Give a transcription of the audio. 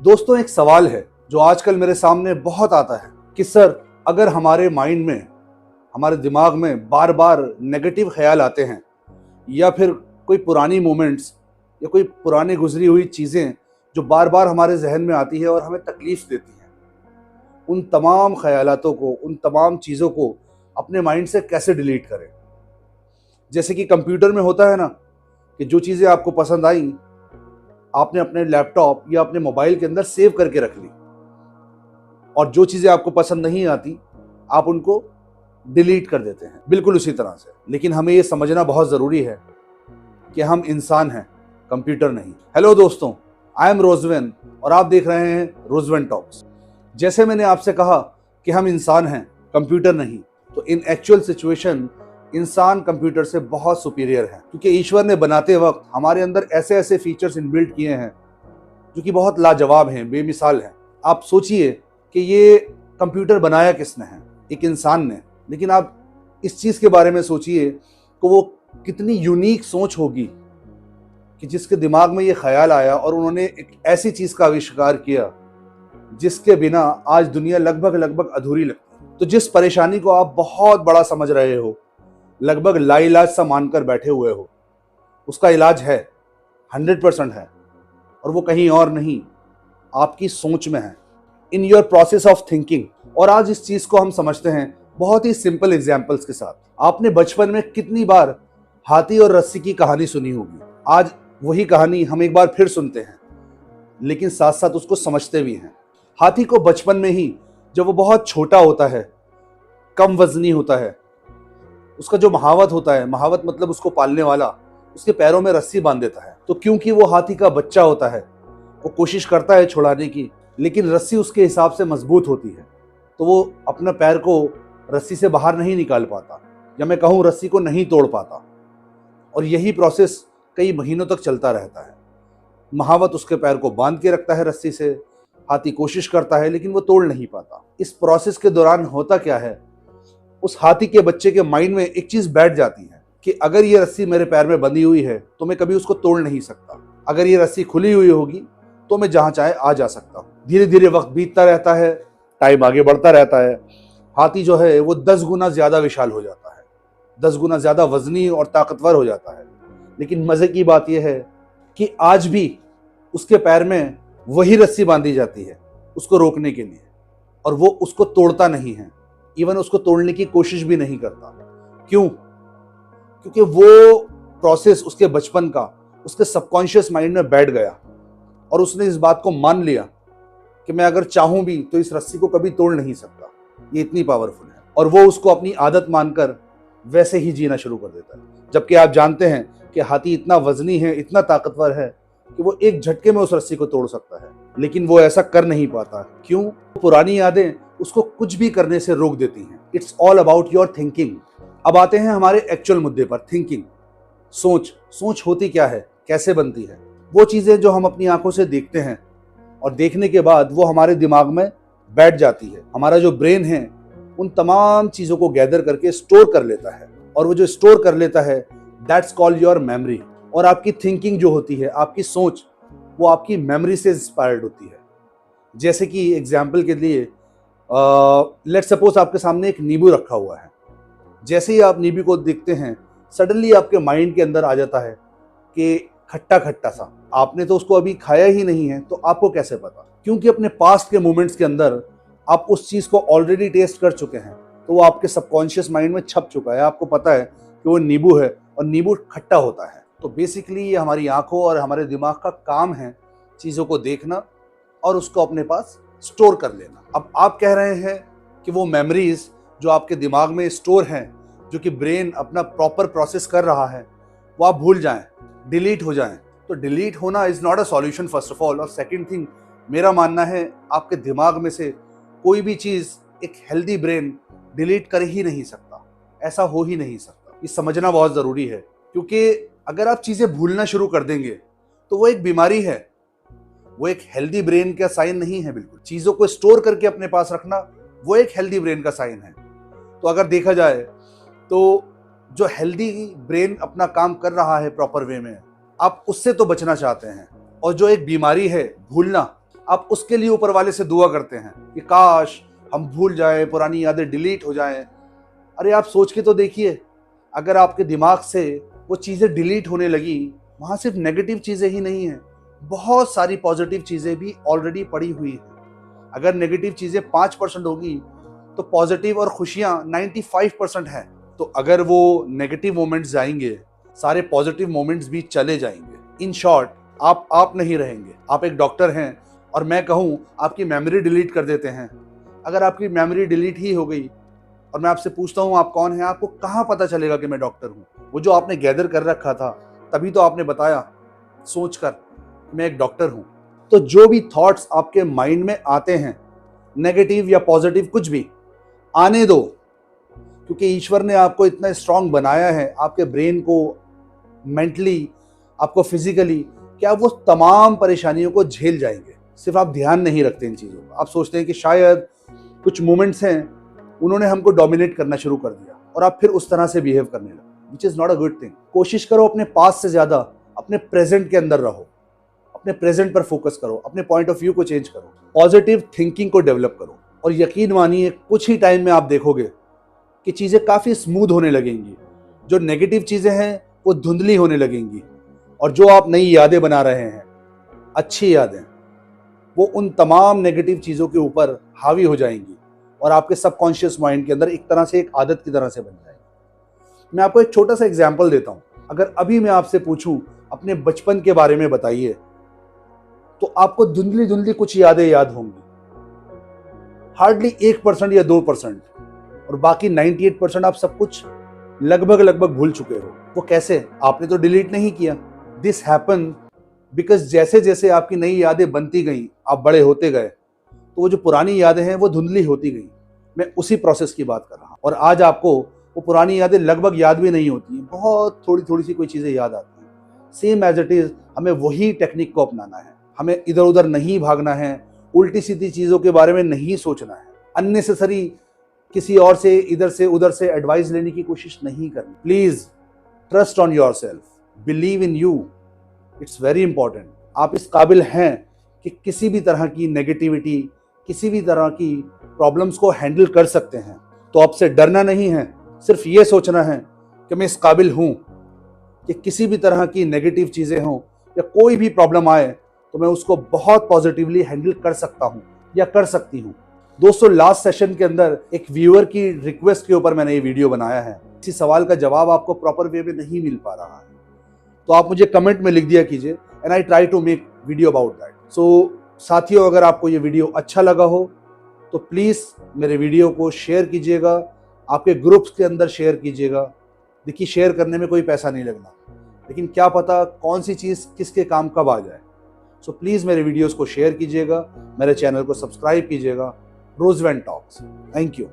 दोस्तों, एक सवाल है जो आजकल मेरे सामने बहुत आता है कि सर, अगर हमारे माइंड में, हमारे दिमाग में बार बार नेगेटिव ख्याल आते हैं या फिर कोई पुरानी मोमेंट्स या कोई पुरानी गुजरी हुई चीज़ें जो बार बार हमारे जहन में आती है और हमें तकलीफ देती हैं, उन तमाम ख्यालातों को, उन तमाम चीज़ों को अपने माइंड से कैसे डिलीट करें। जैसे कि कंप्यूटर में होता है ना कि जो चीज़ें आपको पसंद आई आपने अपने लैपटॉप या अपने मोबाइल के अंदर सेव करके रख ली, और जो चीज़ें आपको पसंद नहीं आती आप उनको डिलीट कर देते हैं, बिल्कुल उसी तरह से। लेकिन हमें ये समझना बहुत ज़रूरी है कि हम इंसान हैं, कंप्यूटर नहीं। हेलो दोस्तों, आई एम रोजवेन और आप देख रहे हैं रोजवेन टॉक्स। जैसे मैंने आपसे कहा कि हम इंसान हैं, कंप्यूटर नहीं, तो इन एक्चुअल सिचुएशन इंसान कंप्यूटर से बहुत सुपीरियर है, क्योंकि ईश्वर ने बनाते वक्त हमारे अंदर ऐसे ऐसे फीचर्स इनबिल्ट किए हैं जो कि बहुत लाजवाब हैं, बेमिसाल हैं। आप सोचिए कि ये कंप्यूटर बनाया किसने है? एक इंसान ने। लेकिन आप इस चीज़ के बारे में सोचिए कि वो कितनी यूनिक सोच होगी कि जिसके दिमाग में ये ख्याल आया और उन्होंने एक ऐसी चीज़ का आविष्कार किया जिसके बिना आज दुनिया लगभग लगभग अधूरी लगती है। तो जिस परेशानी को आप बहुत बड़ा समझ रहे हो, लगभग लाइलाज सा मानकर बैठे हुए हो, उसका इलाज है, 100% है, और वो कहीं और नहीं, आपकी सोच में है, in your process of thinking. और आज इस चीज़ को हम समझते हैं बहुत ही सिंपल एग्जाम्पल्स के साथ। आपने बचपन में कितनी बार हाथी और रस्सी की कहानी सुनी होगी। आज वही कहानी हम एक बार फिर सुनते हैं, लेकिन साथ साथ उसको समझते भी हैं। हाथी को बचपन में ही, जब वो बहुत छोटा होता है, कम वजनी होता है, उसका जो महावत होता है, महावत मतलब उसको पालने वाला, उसके पैरों में रस्सी बांध देता है। तो क्योंकि वो हाथी का बच्चा होता है, वो कोशिश करता है छुड़ाने की, लेकिन रस्सी उसके हिसाब से मजबूत होती है, तो वो अपना पैर को रस्सी से बाहर नहीं निकाल पाता, या मैं कहूँ रस्सी को नहीं तोड़ पाता। और यही प्रोसेस कई महीनों तक चलता रहता है। महावत उसके पैर को बांध के रखता है रस्सी से, हाथी कोशिश करता है लेकिन वो तोड़ नहीं पाता। इस प्रोसेस के दौरान होता क्या है, उस हाथी के बच्चे के माइंड में एक चीज बैठ जाती है कि अगर ये रस्सी मेरे पैर में बंधी हुई है तो मैं कभी उसको तोड़ नहीं सकता। अगर ये रस्सी खुली हुई होगी तो मैं जहां चाहे आ जा सकता हूँ। धीरे धीरे वक्त बीतता रहता है, टाइम आगे बढ़ता रहता है। हाथी जो है वो 10 गुना ज्यादा विशाल हो जाता है, 10 गुना ज्यादा वजनी और ताकतवर हो जाता है। लेकिन मजे की बात यह है कि आज भी उसके पैर में वही रस्सी बांधी जाती है उसको रोकने के लिए, और वो उसको तोड़ता नहीं है, इवन उसको तोड़ने की कोशिश भी नहीं करता। क्यों? क्योंकि वो प्रोसेस उसके बचपन का उसके सबकॉन्शियस माइंड में बैठ गया, और उसने इस बात को मान लिया कि मैं अगर चाहूं भी तो इस रस्सी को कभी तोड़ नहीं सकता, ये इतनी पावरफुल है। और वो उसको अपनी आदत मानकर वैसे ही जीना शुरू कर देता है। जबकि आप जानते हैं कि हाथी इतना वजनी है, इतना ताकतवर है कि वो एक झटके में उस रस्सी को तोड़ सकता है, लेकिन वो ऐसा कर नहीं पाता। क्यों? पुरानी यादें उसको कुछ भी करने से रोक देती हैं। It's all about your thinking. अब आते हैं हमारे एक्चुअल मुद्दे पर, थिंकिंग, सोच। सोच होती क्या है, कैसे बनती है? वो चीजें जो हम अपनी आंखों से देखते हैं और देखने के बाद वो हमारे दिमाग में बैठ जाती है। हमारा जो ब्रेन है उन तमाम चीजों को गैदर करके स्टोर कर लेता है, और वो जो स्टोर कर लेता है दैट्स कॉल्ड योर मेमोरी। और आपकी थिंकिंग जो होती है, आपकी सोच, वो आपकी मेमोरी से इंस्पायर्ड होती है। जैसे कि एग्जाम्पल के लिए लेट्स सपोज आपके सामने एक नींबू रखा हुआ है। जैसे ही आप नींबू को देखते हैं, सडनली आपके माइंड के अंदर आ जाता है कि खट्टा खट्टा सा। आपने तो उसको अभी खाया ही नहीं है, तो आपको कैसे पता? क्योंकि अपने पास्ट के मोमेंट्स के अंदर आप उस चीज को ऑलरेडी टेस्ट कर चुके हैं, तो वो आपके सबकॉन्शियस माइंड में छप चुका है। आपको पता है कि वो नींबू है और नींबू खट्टा होता है। तो बेसिकली ये हमारी आंखों और हमारे दिमाग का काम है चीजों को देखना और उसको अपने पास स्टोर कर लेना। अब आप कह रहे हैं कि वो मेमोरीज जो आपके दिमाग में स्टोर हैं, जो कि ब्रेन अपना प्रॉपर प्रोसेस कर रहा है, वो आप भूल जाएं, डिलीट हो जाएं। तो डिलीट होना is not a solution first of all. और सेकंड थिंग, मेरा मानना है आपके दिमाग में से कोई भी चीज एक हेल्दी ब्रेन डिलीट कर ही नहीं सकता, ऐसा हो ही नहीं सकता। ये समझना बहुत जरूरी है, क्योंकि अगर आप चीजें भूलना शुरू कर देंगे तो वो एक बीमारी है, वो एक हेल्दी ब्रेन का साइन नहीं है। बिल्कुल चीजों को स्टोर करके अपने पास रखना वो एक हेल्दी ब्रेन का साइन है। तो अगर देखा जाए तो जो हेल्दी ब्रेन अपना काम कर रहा है प्रॉपर वे में, आप उससे तो बचना चाहते हैं। और जो एक बीमारी है भूलना, आप उसके लिए ऊपर वाले से दुआ करते हैं कि काश हम भूल जाएं, पुरानी यादें डिलीट हो जाएं। अरे आप सोच के तो देखिए, अगर आपके दिमाग से वो चीज़ें डिलीट होने लगी, वहाँ सिर्फ नेगेटिव चीज़ें ही नहीं हैं, बहुत सारी पॉजिटिव चीज़ें भी ऑलरेडी पड़ी हुई हैं। अगर नेगेटिव चीज़ें 5% होगी तो पॉजिटिव और खुशियाँ 95% हैं। तो अगर वो नेगेटिव मोमेंट्स जाएंगे, सारे पॉजिटिव मोमेंट्स भी चले जाएंगे। इन शॉर्ट, आप नहीं रहेंगे। आप एक डॉक्टर हैं और मैं कहूँ आपकी मेमोरी डिलीट कर देते हैं। अगर आपकी मेमोरी डिलीट ही हो गई और मैं आपसे पूछता हूँ आप कौन हैं, आपको कहाँ पता चलेगा कि मैं डॉक्टर हूँ? वो जो आपने गैदर कर रखा था, तभी तो आपने बताया सोचकर मैं एक डॉक्टर हूँ। तो जो भी थॉट्स आपके माइंड में आते हैं, नेगेटिव या पॉजिटिव कुछ भी, आने दो, क्योंकि ईश्वर ने आपको इतना स्ट्रांग बनाया है, आपके ब्रेन को, मेंटली, आपको फिजिकली, कि आप वो तमाम परेशानियों को झेल जाएंगे। सिर्फ आप ध्यान नहीं रखते इन चीज़ों का। आप सोचते हैं कि शायद कुछ मोमेंट्स हैं, उन्होंने हमको डोमिनेट करना शुरू कर दिया और आप फिर उस तरह से बिहेव करने लगे, which is not a good thing. कोशिश करो अपने पास से ज़्यादा अपने प्रेजेंट के अंदर रहो, अपने प्रेजेंट पर फोकस करो, अपने पॉइंट ऑफ व्यू को चेंज करो, पॉजिटिव थिंकिंग को डेवलप करो, और यकीन मानिए कुछ ही टाइम में आप देखोगे कि चीज़ें काफ़ी स्मूथ होने लगेंगी। जो नेगेटिव चीज़ें हैं वो धुंधली होने लगेंगी, और जो आप नई यादें बना रहे हैं, अच्छी यादें, वो उन तमाम नेगेटिव चीज़ों के ऊपर हावी हो जाएंगी और आपके सबकॉन्शियस माइंड के अंदर एक तरह से, एक आदत की तरह से बन जाएंगी। मैं आपको एक छोटा सा एग्जाम्पल देता हूँ। अगर अभी मैं आपसे पूछूं अपने बचपन के बारे में बताइए, तो आपको धुंधली धुंधली कुछ यादें याद होंगी, हार्डली 1% या 2%, और बाकी 98% आप सब कुछ लगभग भूल चुके हो। वो कैसे? आपने तो डिलीट नहीं किया। दिस हैपन बिकॉज जैसे जैसे आपकी नई यादें बनती गई, आप बड़े होते गए, तो वो जो पुरानी यादें हैं वो धुंधली होती गई। मैं उसी प्रोसेस की बात कर रहा हूँ। और आज आपको वो पुरानी यादें लगभग याद भी नहीं होती हैं, बहुत थोड़ी थोड़ी सी कोई चीज़ें याद आती हैं। सेम एज इट इज़ हमें वही टेक्निक को अपनाना है। हमें इधर उधर नहीं भागना है, उल्टी सीधी चीज़ों के बारे में नहीं सोचना है, अननेसेसरी किसी और से, इधर से उधर से एडवाइस लेने की कोशिश नहीं करनी। Please trust on your self, believe in you, it's very important. आप इस काबिल हैं कि किसी भी तरह की नेगेटिविटी, किसी भी तरह की प्रॉब्लम्स को हैंडल कर सकते हैं। तो आपसे डरना नहीं है, सिर्फ ये सोचना है कि मैं इस काबिल हूँ कि किसी भी तरह की नेगेटिव चीज़ें हों या कोई भी प्रॉब्लम आए तो मैं उसको बहुत पॉजिटिवली हैंडल कर सकता हूँ या कर सकती हूँ। दोस्तों, लास्ट सेशन के अंदर एक व्यूअर की रिक्वेस्ट के ऊपर मैंने ये वीडियो बनाया है। किसी सवाल का जवाब आपको प्रॉपर वे में नहीं मिल पा रहा है, तो आप मुझे कमेंट में लिख दिया कीजिए, and I try to make video about that. So साथियों, अगर आपको ये वीडियो अच्छा लगा हो तो प्लीज़ मेरे वीडियो को शेयर कीजिएगा, आपके ग्रुप्स के अंदर शेयर कीजिएगा। देखिए, शेयर करने में कोई पैसा नहीं लगना, लेकिन क्या पता कौन सी चीज़ किसके काम कब आ जाए। सो प्लीज़ मेरे वीडियोस को शेयर कीजिएगा, मेरे चैनल को सब्सक्राइब कीजिएगा। रोजवेन टॉक्स। Thank you.